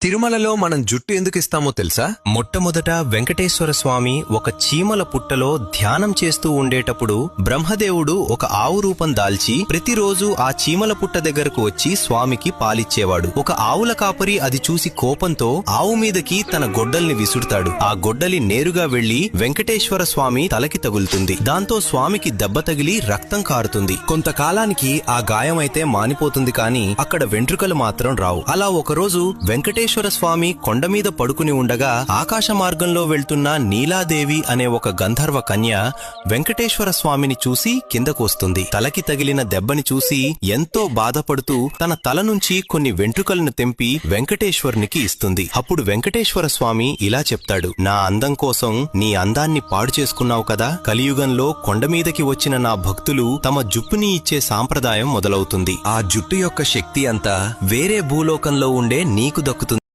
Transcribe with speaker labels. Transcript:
Speaker 1: తిరుమలలో మనం జుట్టు ఎందుకు ఇస్తామో తెలుసా?
Speaker 2: మొట్టమొదట వెంకటేశ్వర స్వామి ఒక చీమల పుట్టలో ధ్యానం చేస్తూ ఉండేటప్పుడు బ్రహ్మదేవుడు ఒక ఆవు రూపం దాల్చి ప్రతిరోజు ఆ చీమల పుట్ట దగ్గరకు వచ్చి స్వామికి పాలిచ్చేవాడు. ఒక ఆవుల కాపరి అది చూసి కోపంతో ఆవు మీదకి తన గొడ్డల్ని విసురుతాడు. ఆ గొడ్డలి నేరుగా వెళ్లి వెంకటేశ్వర స్వామి తలకి తగులుతుంది. దాంతో స్వామికి దెబ్బ తగిలి రక్తం కారుతుంది. కొంతకాలానికి ఆ గాయమైతే మానిపోతుంది, కానీ అక్కడ వెంట్రుకలు మాత్రం రావు. అలా ఒకరోజు వెంకటేశ్వర స్వామి కొండ మీద పడుకుని ఉండగా ఆకాశ మార్గంలో వెళ్తున్న నీలాదేవి అనే ఒక గంధర్వ కన్య వెంకటేశ్వర స్వామిని చూసి కిందకు వస్తుంది. తలకి తగిలిన దెబ్బని చూసి ఎంతో బాధపడుతూ తన తల నుంచి కొన్ని వెంట్రుకలను తెంపి వెంకటేశ్వరునికి ఇస్తుంది. అప్పుడు వెంకటేశ్వర స్వామి ఇలా చెప్తాడు, నా అందం కోసం నీ అందాన్ని పాడు చేసుకున్నావు కదా, కలియుగంలో కొండమీదకి వచ్చిన నా భక్తులు తమ జుప్పుని ఇచ్చే సాంప్రదాయం మొదలవుతుంది. ఆ జుట్టు యొక్క శక్తి అంతా వేరే భూలోకంలో ఉండే నీకు దక్కుతుంది.